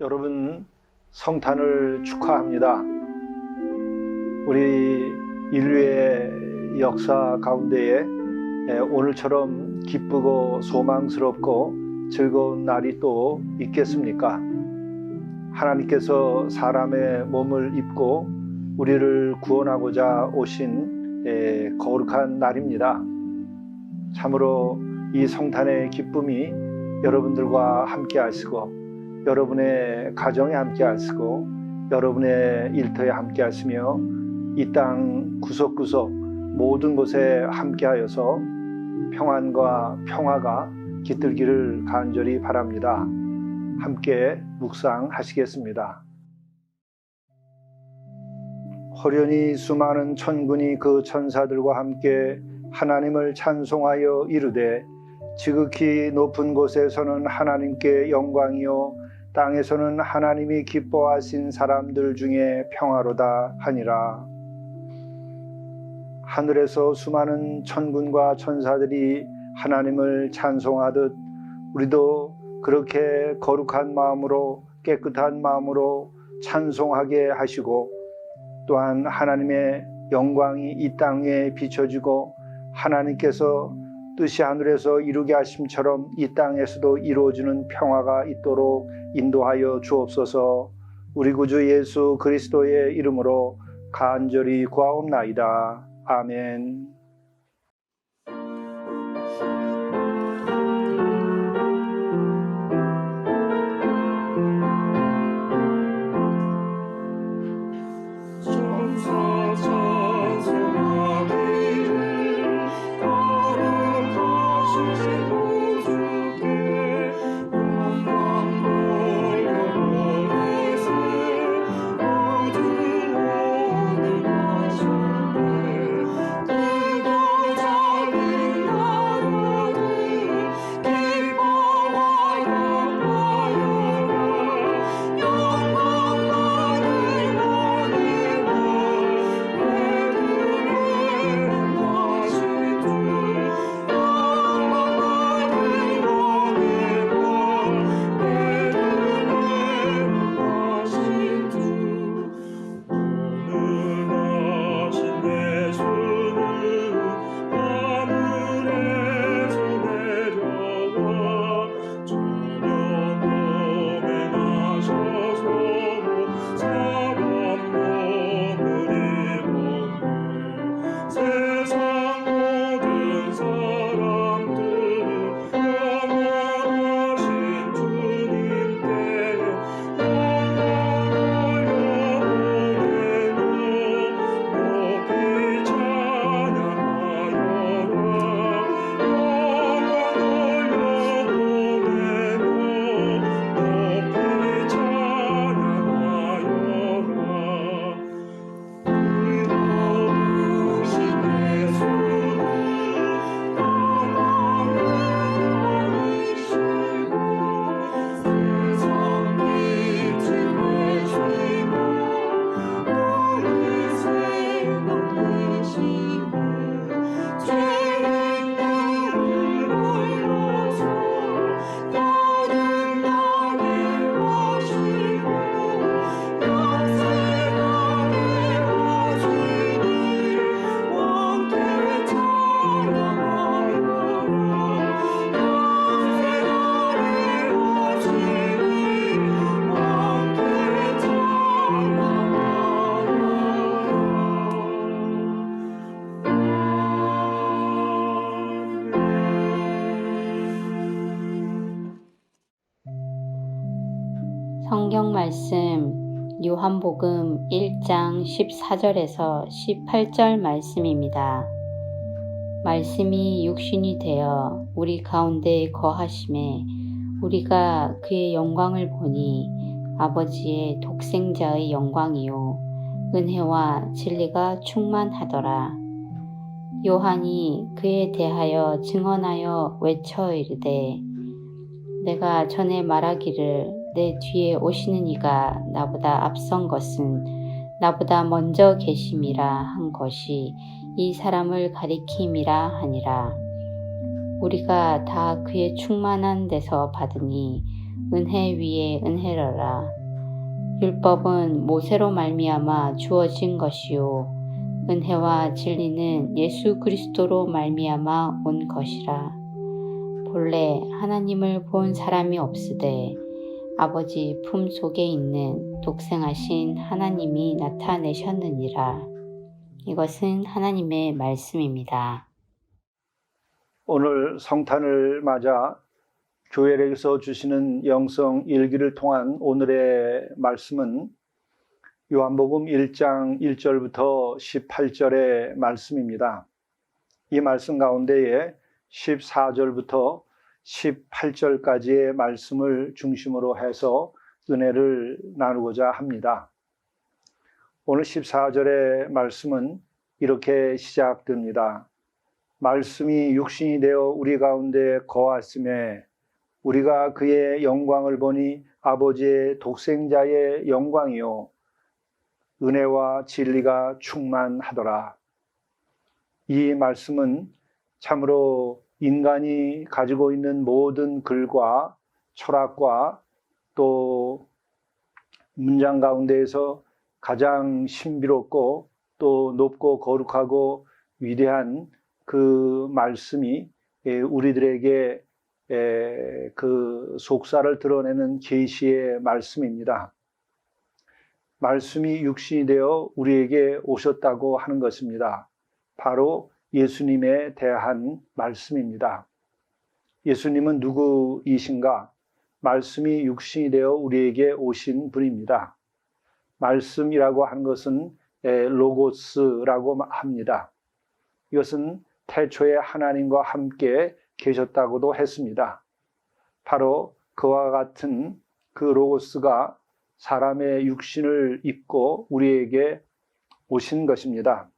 여러분, 성탄을 축하합니다. 우리 인류의 역사 가운데에 오늘처럼 기쁘고 소망스럽고 즐거운 날이 또 있겠습니까? 하나님께서 사람의 몸을 입고 우리를 구원하고자 오신 거룩한 날입니다. 참으로 이 성탄의 기쁨이 여러분들과 함께 하시고 여러분의 가정에 함께 하시고 여러분의 일터에 함께 하시며 이 땅 구석구석 모든 곳에 함께 하여서 평안과 평화가 깃들기를 간절히 바랍니다. 함께 묵상하시겠습니다. 호련히 수많은 천군이 그 천사들과 함께 하나님을 찬송하여 이르되 지극히 높은 곳에서는 하나님께 영광이요 땅에서는 하나님이 기뻐하신 사람들 중에 평화로다 하니라. 하늘에서 수많은 천군과 천사들이 하나님을 찬송하듯 우리도 그렇게 거룩한 마음으로 깨끗한 마음으로 찬송하게 하시고 또한 하나님의 영광이 이 땅에 비춰지고 하나님께서 뜻이 하늘에서 이루게 하심처럼 이 땅에서도 이루어지는 평화가 있도록 인도하여 주옵소서. 우리 구주 예수 그리스도의 이름으로 간절히 구하옵나이다. 아멘. 성경 말씀 요한복음 1장 14절에서 18절 말씀입니다. 말씀이 육신이 되어 우리 가운데 거하심에 우리가 그의 영광을 보니 아버지의 독생자의 영광이요 은혜와 진리가 충만하더라. 요한이 그에 대하여 증언하여 외쳐 이르되 내가 전에 말하기를 내 뒤에 오시는 이가 나보다 앞선 것은 나보다 먼저 계심이라 한 것이 이 사람을 가리킴이라 하니라. 우리가 다 그의 충만한 데서 받으니 은혜 위에 은혜로라. 율법은 모세로 말미암아 주어진 것이요 은혜와 진리는 예수 그리스도로 말미암아 온 것이라. 본래 하나님을 본 사람이 없으되 아버지 품 속에 있는 독생하신 하나님이 나타내셨느니라. 이것은 하나님의 말씀입니다. 오늘 성탄을 맞아 교회에서 주시는 영성 일기를 통한 오늘의 말씀은 요한복음 1장 1절부터 18절의 말씀입니다. 이 말씀 가운데에 14절부터 18절까지의 말씀을 중심으로 해서 은혜를 나누고자 합니다. 오늘 14절의 말씀은 이렇게 시작됩니다. 말씀이 육신이 되어 우리 가운데 거하심에 우리가 그의 영광을 보니 아버지의 독생자의 영광이요 은혜와 진리가 충만하더라. 이 말씀은 참으로 인간이 가지고 있는 모든 글과 철학과 또 문장 가운데에서 가장 신비롭고 또 높고 거룩하고 위대한 그 말씀이 우리들에게 그 속사를 드러내는 계시의 말씀입니다. 말씀이 육신이 되어 우리에게 오셨다고 하는 것입니다. 바로 예수님에 대한 말씀입니다. 예수님은 누구이신가? 말씀이 육신이 되어 우리에게 오신 분입니다. 말씀이라고 하는 것은 로고스라고 합니다. 이것은 태초에 하나님과 함께 계셨다고도 했습니다. 바로 그와 같은 그 로고스가 사람의 육신을 입고 우리에게 오신 것입니다.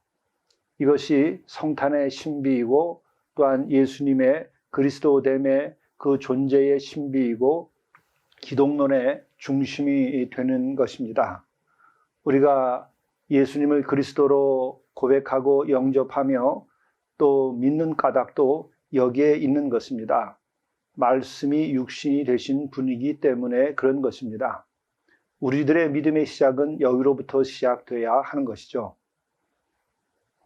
이것이 성탄의 신비이고 또한 예수님의 그리스도됨의 그 존재의 신비이고 기독론의 중심이 되는 것입니다. 우리가 예수님을 그리스도로 고백하고 영접하며 또 믿는 까닭도 여기에 있는 것입니다. 말씀이 육신이 되신 분이기 때문에 그런 것입니다. 우리들의 믿음의 시작은 여기로부터 시작돼야 하는 것이죠.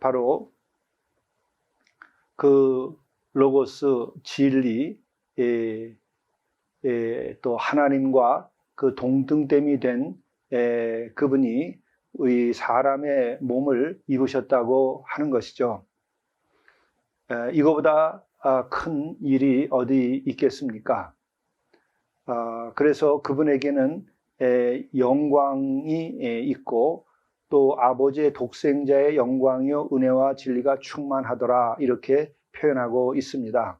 바로 그 로고스 진리, 또 하나님과 그 동등됨이 된 그분이 이 사람의 몸을 입으셨다고 하는 것이죠. 이거보다 큰 일이 어디 있겠습니까? 그래서 그분에게는 영광이 있고 또 아버지의 독생자의 영광이요 은혜와 진리가 충만하더라 이렇게 표현하고 있습니다.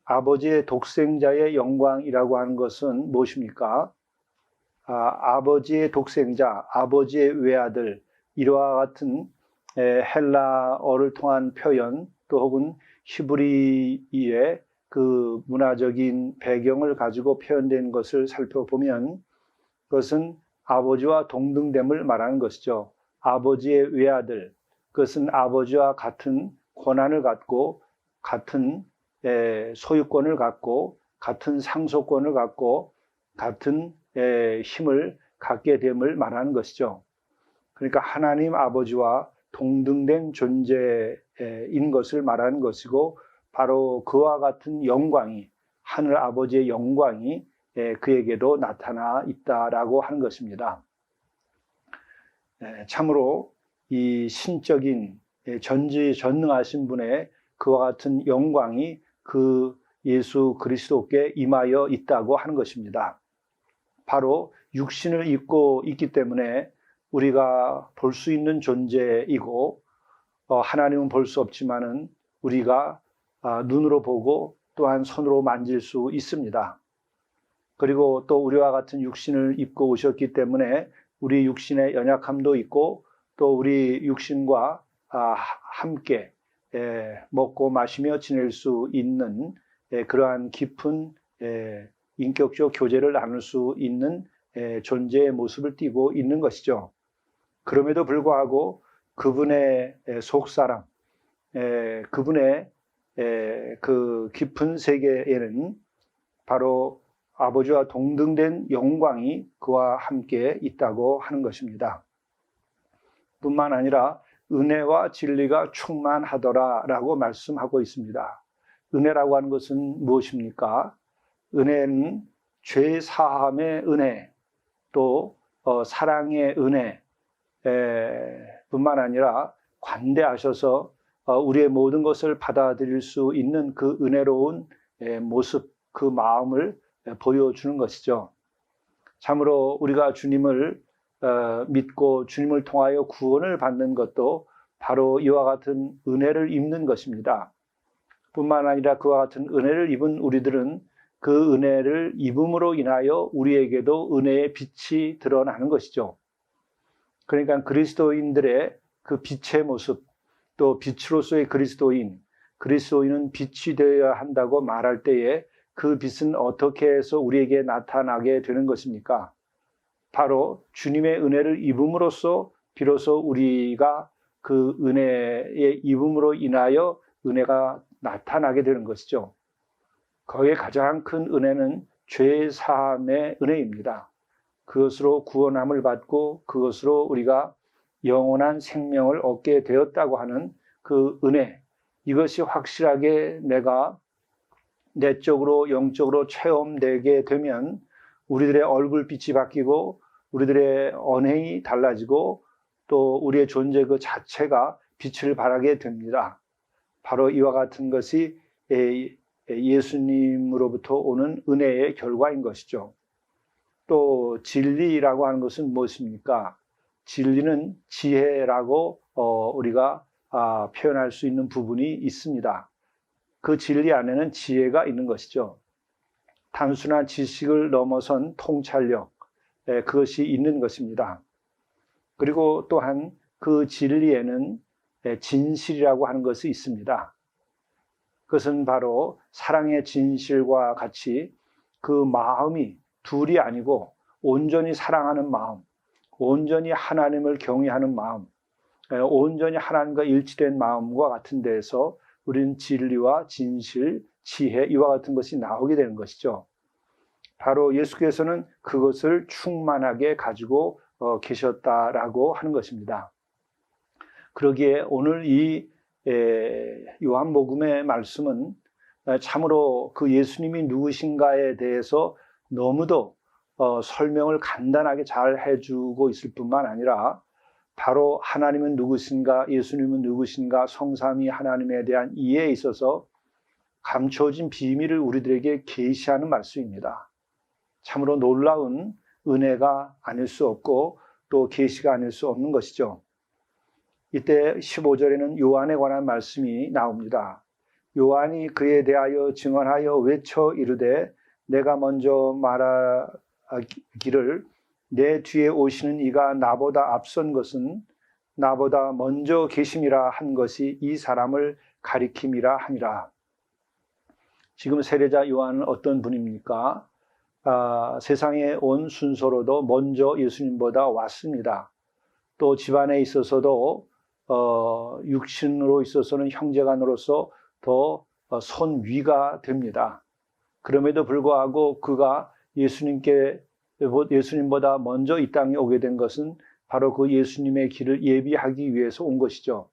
아버지의 독생자의 영광이라고 하는 것은 무엇입니까? 아버지의 독생자, 아버지의 외아들 이와 같은 헬라어를 통한 표현 또 혹은 히브리의 그 문화적인 배경을 가지고 표현된 것을 살펴보면 그것은 아버지와 동등됨을 말하는 것이죠. 아버지의 외아들, 그것은 아버지와 같은 권한을 갖고 같은 소유권을 갖고 같은 상속권을 갖고 같은 힘을 갖게 됨을 말하는 것이죠. 그러니까 하나님 아버지와 동등된 존재인 것을 말하는 것이고 바로 그와 같은 영광이 하늘 아버지의 영광이 그에게도 나타나 있다라고 하는 것입니다. 참으로 이 신적인 전지전능하신 분의 그와 같은 영광이 그 예수 그리스도께 임하여 있다고 하는 것입니다. 바로 육신을 입고 있기 때문에 우리가 볼 수 있는 존재이고 하나님은 볼 수 없지만은 우리가 눈으로 보고 또한 손으로 만질 수 있습니다. 그리고 또 우리와 같은 육신을 입고 오셨기 때문에 우리 육신의 연약함도 있고 또 우리 육신과 함께 먹고 마시며 지낼 수 있는 그러한 깊은 인격적 교제를 나눌 수 있는 존재의 모습을 띠고 있는 것이죠. 그럼에도 불구하고 그분의 속사람, 그분의 그 깊은 세계에는 바로 아버지와 동등된 영광이 그와 함께 있다고 하는 것입니다. 뿐만 아니라 은혜와 진리가 충만하더라라고 말씀하고 있습니다. 은혜라고 하는 것은 무엇입니까? 은혜는 죄 사함의 은혜, 또 사랑의 은혜 뿐만 아니라 관대하셔서 우리의 모든 것을 받아들일 수 있는 그 은혜로운 모습, 그 마음을 보여주는 것이죠. 참으로 우리가 주님을 믿고 주님을 통하여 구원을 받는 것도 바로 이와 같은 은혜를 입는 것입니다. 뿐만 아니라 그와 같은 은혜를 입은 우리들은 그 은혜를 입음으로 인하여 우리에게도 은혜의 빛이 드러나는 것이죠. 그러니까 그리스도인들의 그 빛의 모습, 또 빛으로서의 그리스도인은 빛이 되어야 한다고 말할 때에 그 빛은 어떻게 해서 우리에게 나타나게 되는 것입니까? 바로 주님의 은혜를 입음으로써 비로소 우리가 그 은혜의 입음으로 인하여 은혜가 나타나게 되는 것이죠. 거기에 가장 큰 은혜는 죄 사함의 은혜입니다. 그것으로 구원함을 받고 그것으로 우리가 영원한 생명을 얻게 되었다고 하는 그 은혜, 이것이 확실하게 내가 내적으로 영적으로 체험되게 되면 우리들의 얼굴빛이 바뀌고 우리들의 언행이 달라지고 또 우리의 존재 그 자체가 빛을 발하게 됩니다. 바로 이와 같은 것이 예수님으로부터 오는 은혜의 결과인 것이죠. 또 진리라고 하는 것은 무엇입니까? 진리는 지혜라고 우리가 표현할 수 있는 부분이 있습니다. 그 진리 안에는 지혜가 있는 것이죠. 단순한 지식을 넘어선 통찰력, 그것이 있는 것입니다. 그리고 또한 그 진리에는 진실이라고 하는 것이 있습니다. 그것은 바로 사랑의 진실과 같이 그 마음이 둘이 아니고 온전히 사랑하는 마음, 온전히 하나님을 경외하는 마음, 온전히 하나님과 일치된 마음과 같은 데에서 우리는 진리와 진실, 지혜 이와 같은 것이 나오게 되는 것이죠. 바로 예수께서는 그것을 충만하게 가지고 계셨다라고 하는 것입니다. 그러기에 오늘 이 요한복음의 말씀은 참으로 그 예수님이 누구신가에 대해서 너무도 설명을 간단하게 잘 해주고 있을 뿐만 아니라 바로 하나님은 누구신가, 예수님은 누구신가, 성삼위 하나님에 대한 이해에 있어서 감춰진 비밀을 우리들에게 계시하는 말씀입니다. 참으로 놀라운 은혜가 아닐 수 없고 또 계시가 아닐 수 없는 것이죠. 이때 15절에는 요한에 관한 말씀이 나옵니다. 요한이 그에 대하여 증언하여 외쳐 이르되 내가 먼저 말하기를 내 뒤에 오시는 이가 나보다 앞선 것은 나보다 먼저 계심이라 한 것이 이 사람을 가리킴이라 하니라. 지금 세례자 요한은 어떤 분입니까? 세상에 온 순서로도 먼저 예수님보다 왔습니다. 또 집안에 있어서도 육신으로 있어서는 형제간으로서 더 손위가 됩니다. 그럼에도 불구하고 그가 예수님보다 먼저 이 땅에 오게 된 것은 바로 그 예수님의 길을 예비하기 위해서 온 것이죠.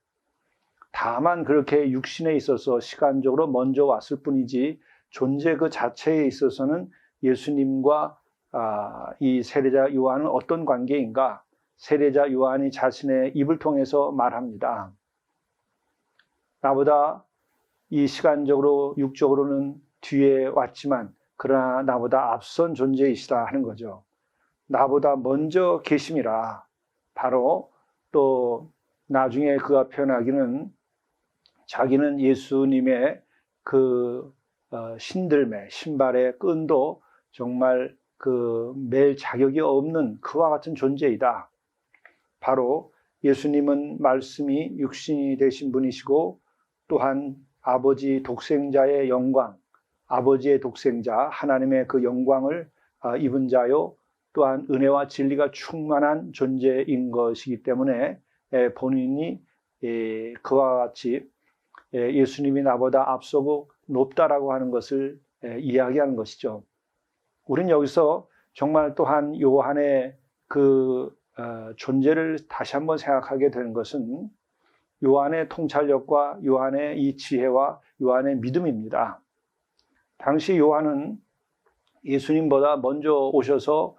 다만 그렇게 육신에 있어서 시간적으로 먼저 왔을 뿐이지 존재 그 자체에 있어서는 예수님과 이 세례자 요한은 어떤 관계인가? 세례자 요한이 자신의 입을 통해서 말합니다. 나보다 이 시간적으로 육적으로는 뒤에 왔지만 그러나 나보다 앞선 존재이시다 하는 거죠. 나보다 먼저 계심이라. 바로 또 나중에 그가 표현하기는 자기는 예수님의 그 신들매, 신발의 끈도 정말 맬 자격이 없는 그와 같은 존재이다. 바로 예수님은 말씀이 육신이 되신 분이시고 또한 아버지 독생자의 영광, 아버지의 독생자 하나님의 그 영광을 입은 자요, 또한 은혜와 진리가 충만한 존재인 것이기 때문에 본인이 그와 같이 예수님이 나보다 앞서고 높다라고 하는 것을 이야기하는 것이죠. 우리는 여기서 정말 또한 요한의 그 존재를 다시 한번 생각하게 되는 것은 요한의 통찰력과 요한의 이 지혜와 요한의 믿음입니다. 당시 요한은 예수님보다 먼저 오셔서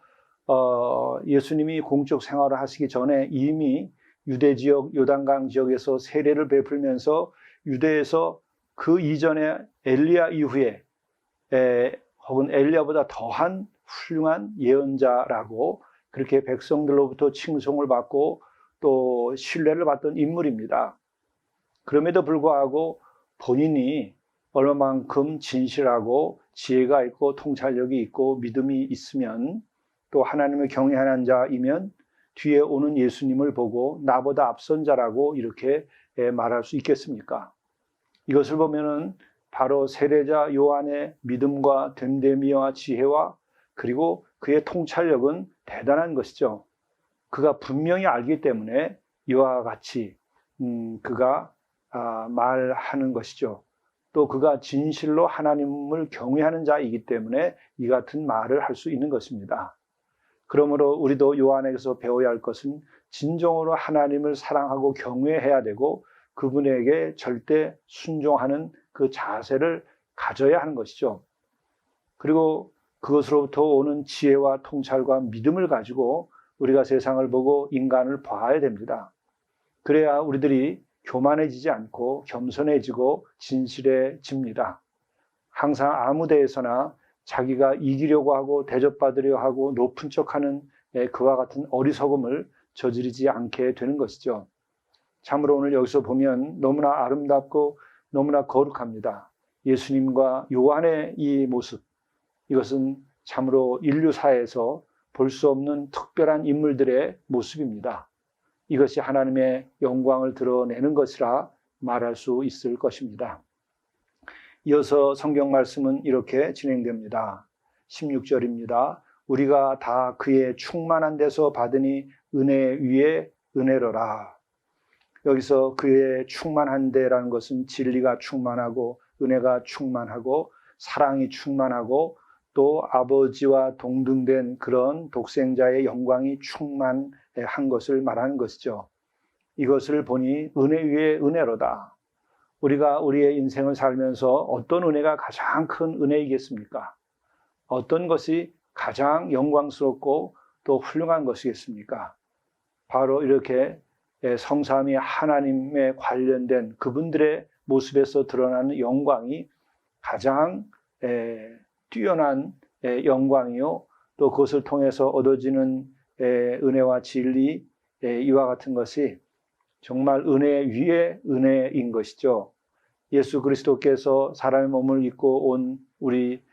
예수님이 공적 생활을 하시기 전에 이미 유대 지역, 요단강 지역에서 세례를 베풀면서 유대에서 그 이전에 엘리야 이후에 혹은 엘리야보다 더한 훌륭한 예언자라고 그렇게 백성들로부터 칭송을 받고 또 신뢰를 받던 인물입니다. 그럼에도 불구하고 본인이 얼마만큼 진실하고 지혜가 있고 통찰력이 있고 믿음이 있으면 또 하나님을 경외하는 자이면 뒤에 오는 예수님을 보고 나보다 앞선 자라고 이렇게 말할 수 있겠습니까? 이것을 보면은 바로 세례자 요한의 믿음과 됨됨이와 지혜와 그리고 그의 통찰력은 대단한 것이죠. 그가 분명히 알기 때문에 이와 같이 그가 말하는 것이죠. 또 그가 진실로 하나님을 경외하는 자이기 때문에 이 같은 말을 할 수 있는 것입니다. 그러므로 우리도 요한에게서 배워야 할 것은 진정으로 하나님을 사랑하고 경외해야 되고 그분에게 절대 순종하는 그 자세를 가져야 하는 것이죠. 그리고 그것으로부터 오는 지혜와 통찰과 믿음을 가지고 우리가 세상을 보고 인간을 봐야 됩니다. 그래야 우리들이 교만해지지 않고 겸손해지고 진실해집니다. 항상 아무 데에서나 자기가 이기려고 하고 대접받으려 하고 높은 척하는 그와 같은 어리석음을 저지르지 않게 되는 것이죠. 참으로 오늘 여기서 보면 너무나 아름답고 너무나 거룩합니다. 예수님과 요한의 이 모습, 이것은 참으로 인류사에서 볼 수 없는 특별한 인물들의 모습입니다. 이것이 하나님의 영광을 드러내는 것이라 말할 수 있을 것입니다. 이어서 성경 말씀은 이렇게 진행됩니다. 16절입니다. 우리가 다 그의 충만한 데서 받으니 은혜 위에 은혜로라. 여기서 그의 충만한 데라는 것은 진리가 충만하고 은혜가 충만하고 사랑이 충만하고 또 아버지와 동등된 그런 독생자의 영광이 충만한 것을 말하는 것이죠. 이것을 보니 은혜 위에 은혜로다. 우리가 우리의 인생을 살면서 어떤 은혜가 가장 큰 은혜이겠습니까? 어떤 것이 가장 영광스럽고 또 훌륭한 것이겠습니까? 바로 이렇게 성삼위 하나님에 관련된 그분들의 모습에서 드러나는 영광이 가장 뛰어난 영광이요. 또 그것을 통해서 얻어지는 은혜와 진리, 이와 같은 것이 정말 은혜 위에 은혜인 것이죠. 예수 그리스도께서 사람의 몸을 입고 온 우리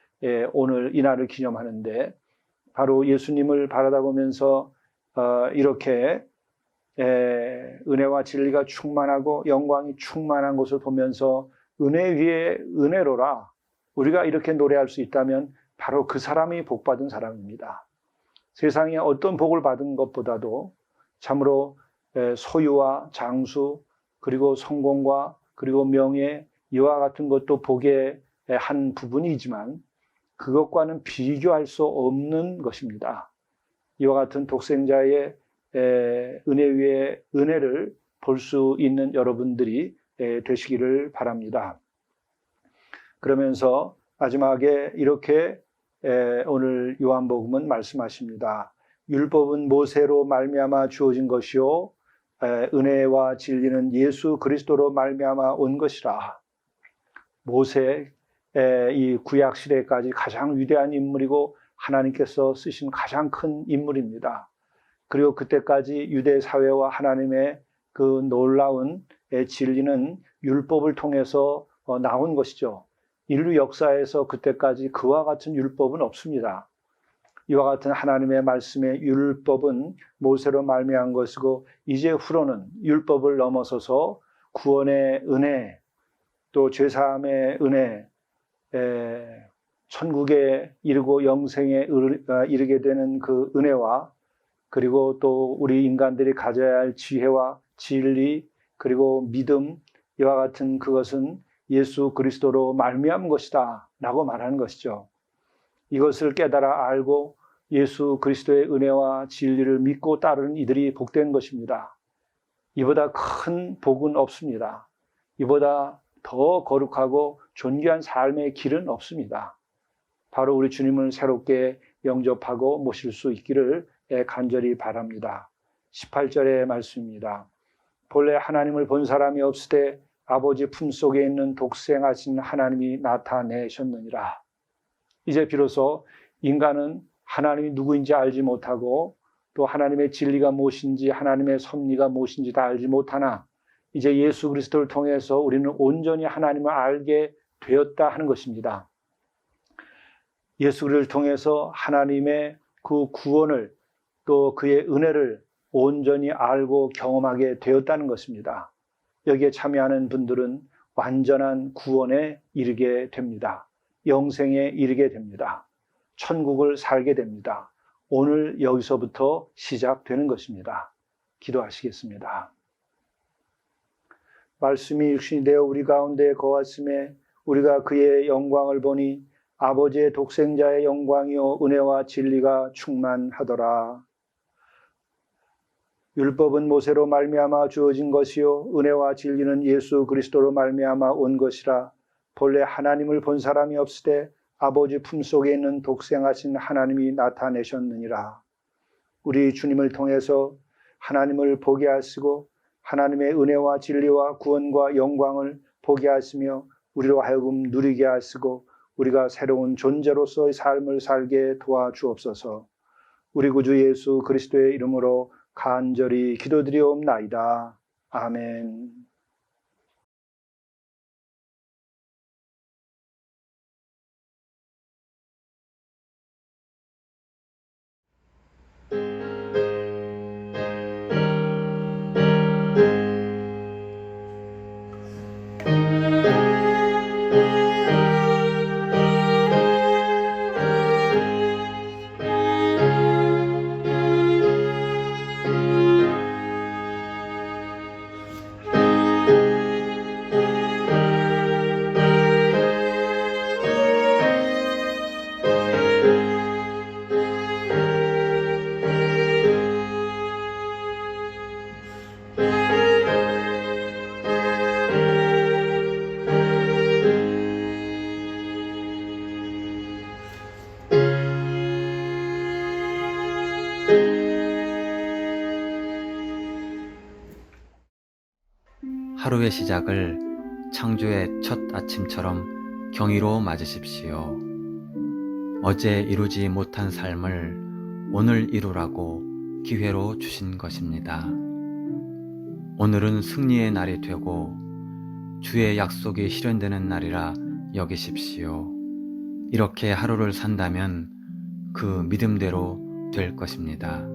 오늘 이날을 기념하는데 바로 예수님을 바라다 보면서 이렇게 은혜와 진리가 충만하고 영광이 충만한 것을 보면서 은혜 위에 은혜로라. 우리가 이렇게 노래할 수 있다면 바로 그 사람이 복받은 사람입니다. 세상에 어떤 복을 받은 것보다도 참으로 소유와 장수 그리고 성공과 그리고 명예 이와 같은 것도 복의 한 부분이지만 그것과는 비교할 수 없는 것입니다. 이와 같은 독생자의 은혜 위에 은혜를 볼 수 있는 여러분들이 되시기를 바랍니다. 그러면서 마지막에 이렇게 오늘 요한복음은 말씀하십니다. 율법은 모세로 말미암아 주어진 것이요 은혜와 진리는 예수 그리스도로 말미암아 온 것이라. 모세 이 구약 시대까지 가장 위대한 인물이고 하나님께서 쓰신 가장 큰 인물입니다. 그리고 그때까지 유대 사회와 하나님의 그 놀라운 진리는 율법을 통해서 나온 것이죠. 인류 역사에서 그때까지 그와 같은 율법은 없습니다. 이와 같은 하나님의 말씀의 율법은 모세로 말미암은 것이고 이제 후로는 율법을 넘어서서 구원의 은혜, 또 죄사함의 은혜, 천국에 이르고 영생에 이르게 되는 그 은혜와 그리고 또 우리 인간들이 가져야 할 지혜와 진리 그리고 믿음 이와 같은 그것은 예수 그리스도로 말미암은 것이다 라고 말하는 것이죠. 이것을 깨달아 알고 예수 그리스도의 은혜와 진리를 믿고 따르는 이들이 복된 것입니다. 이보다 큰 복은 없습니다. 이보다 더 거룩하고 존귀한 삶의 길은 없습니다. 바로 우리 주님을 새롭게 영접하고 모실 수 있기를 간절히 바랍니다. 18절의 말씀입니다. 본래 하나님을 본 사람이 없으되 아버지 품속에 있는 독생하신 하나님이 나타내셨느니라. 이제 비로소 인간은 하나님이 누구인지 알지 못하고 또 하나님의 진리가 무엇인지 하나님의 섭리가 무엇인지 다 알지 못하나 이제 예수 그리스도를 통해서 우리는 온전히 하나님을 알게 되었다 하는 것입니다. 예수 그리스도를 통해서 하나님의 그 구원을 또 그의 은혜를 온전히 알고 경험하게 되었다는 것입니다. 여기에 참여하는 분들은 완전한 구원에 이르게 됩니다. 영생에 이르게 됩니다. 천국을 살게 됩니다. 오늘 여기서부터 시작되는 것입니다. 기도하시겠습니다. 말씀이 육신이 되어 우리 가운데 거하심에 우리가 그의 영광을 보니 아버지의 독생자의 영광이요 은혜와 진리가 충만하더라. 율법은 모세로 말미암아 주어진 것이요 은혜와 진리는 예수 그리스도로 말미암아 온 것이라. 본래 하나님을 본 사람이 없으되 아버지 품속에 있는 독생하신 하나님이 나타내셨느니라. 우리 주님을 통해서 하나님을 보게 하시고 하나님의 은혜와 진리와 구원과 영광을 보게 하시며 우리로 하여금 누리게 하시고 우리가 새로운 존재로서의 삶을 살게 도와주옵소서. 우리 구주 예수 그리스도의 이름으로 간절히 기도드리옵나이다. 아멘. 하루의 시작을 창조의 첫 아침처럼 경이로 맞으십시오. 어제 이루지 못한 삶을 오늘 이루라고 기회로 주신 것입니다. 오늘은 승리의 날이 되고 주의 약속이 실현되는 날이라 여기십시오. 이렇게 하루를 산다면 그 믿음대로 될 것입니다.